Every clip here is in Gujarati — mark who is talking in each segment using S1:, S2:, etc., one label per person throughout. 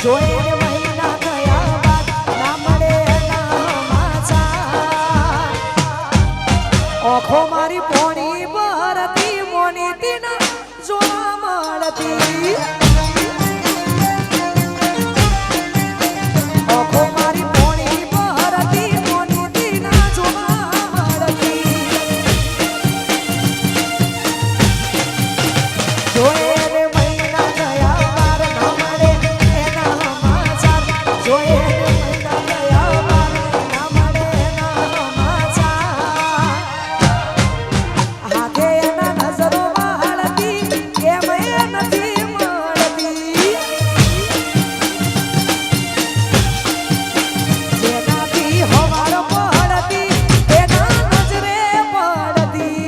S1: જોઈને મહિના થયા બાદ ના મળે એના સમાચાર. ઓખો મારી પોણી ભરતી મોની તીના જોવા મળતી. ઓખો મારી પોણી ભરતી મોની તીના જોવા મળતી. જોઈને મહિના થયા બાર ના મળે એના સમાચાર. જોઈને મહિના થયા બાર ના મળે એના સમાચાર. હાથે એના નજરો વાળતી એમ એ નથી મળતી. જેનાથી હવાર પડતી એના નજરે પડતી.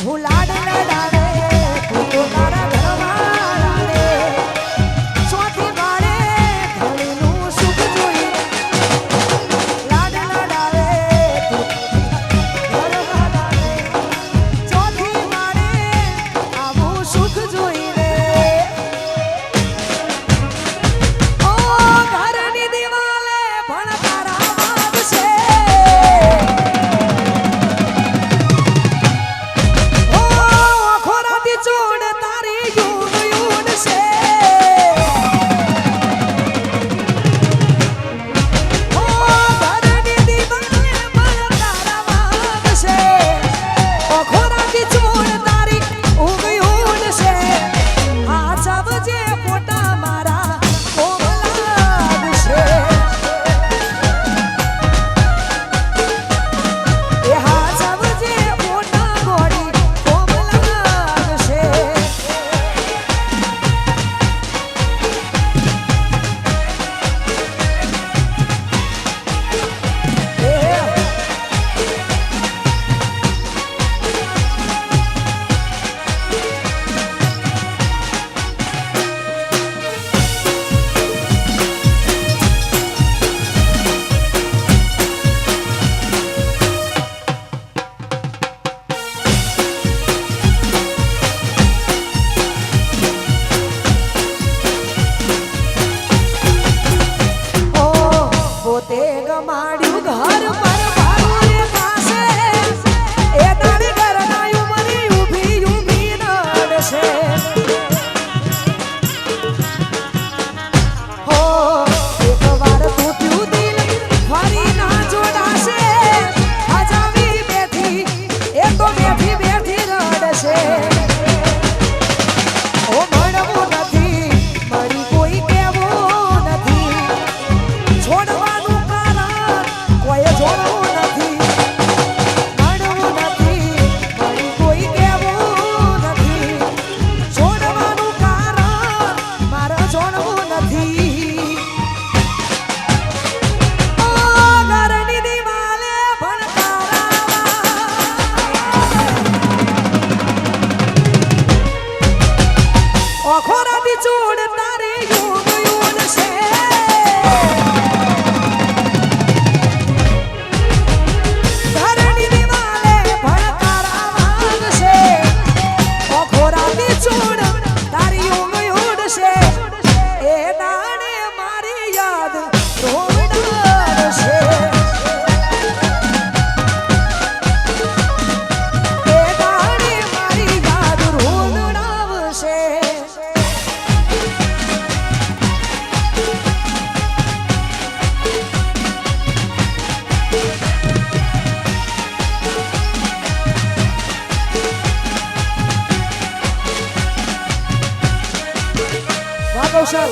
S1: હું લાડ લડાવે તું તો મારા ઘરવાળાને. ચોથી વાળે ધણીનું સુખ જોઈ. લાડ લડાવે તું ઘરવાળાને. ચોથી વાળે આવું સુખ જોઈને. ઓ ઘરની દિવાલે પણ તારા વાગશે. ખોરાતી ચોડ તારી યુન યુન છે. ઓ ઘરની દિવાલે પણ તારા વાગશે. ઓ ખોરાતી ચોડ તારી ઊંઘ યુન છે. આ સબજે ફોટા મારા કોમલાદ છે. એ હા સબજે ફોટા ગોડી કોમલાદ છે. ઓ પોતે ગમાડ્યું ઘર પર ભારે પાસે. એ તારી ઘરના ઉમરી ઊભી ઊભી નડશે. હો એકવાર તૂટ્યું દિલ ફરી ના જોડાશે. હજાવી બેઠી એ તો બેઠી બેઠી રડશે. ઓ મળવું નથી મળી કોઈ કેવું નથી. છોડવાનું કારણ કોઈ જોડવું નથી. મળવું નથી મળી કોઈ કેવું નથી. છોડવાનું કારણ મારે જોડવું નથી. ઓ ઘરની દિવાલે પણ તારા ખોરાતી ચોડ તારી યુન યુન છે. ઘરની દિવાલે પણ તારા વાગશે. ઓ ખોરાતી ચોડ તારી ઊંઘ ઉડશે. એ દાડે મારી યાદ રોવડાવશે. એ દાડે મારી યાદ રોવડાવશે. વાહ કૌશલ.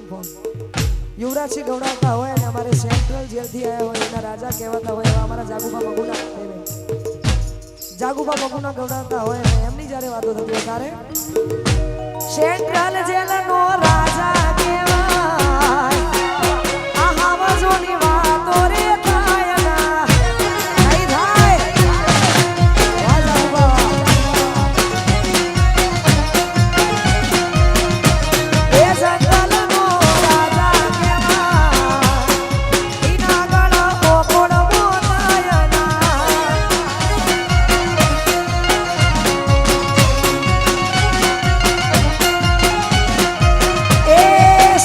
S1: ફોન યુવરાજસિંહ ગૌડાવતા હોય અને અમારે સેન્ટ્રલ જેલથી આવ્યા હોય એના રાજા કહેવાતા હોય એવા અમારા જાગુબા મગુના જાગુબા મગુના ગૌડાવતા હોય અને એમની જ્યારે વાતો થતી હોય ત્યારે સેન્ટ્રલ જેલનો રાજા કહેવાય આ હાવજોની વાતો રે થાય ના નહીં થાય વાહ જાગુબા એ સેન્ટ્રલનો રાજા કહેવાય ઈના ગળો કોકોડ મોતાય ના એ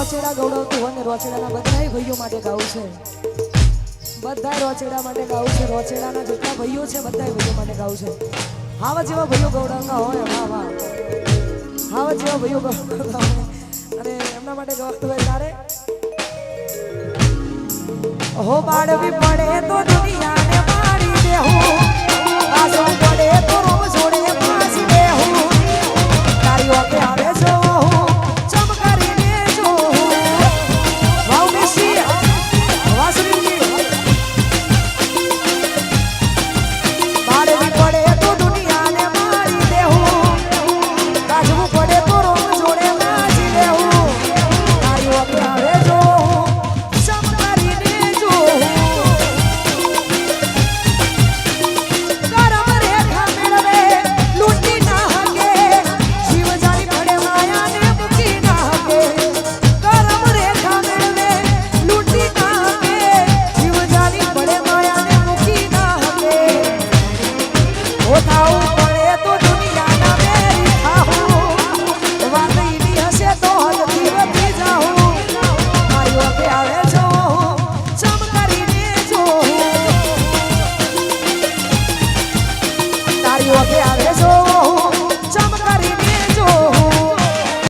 S1: રોચેડા ગૌડવતું હોય ને રોચેડાના બધાય ભાઈઓ માટે ગાવું છે બધાય રોચેડા માટે ગાવું છે રોચેડાના જેટલા ભાઈઓ છે બધાય ભાઈઓ માટે ગાવું છે હાવા જેવા ભાઈઓ ગૌડવતા હોય વાહ વાહ હાવા જેવા ભાઈઓ ગૌડવતા હોય અને એમના માટે ગાવતું હોય તારે હો બાળવી પડે તો દુનિયાને મારી દેહું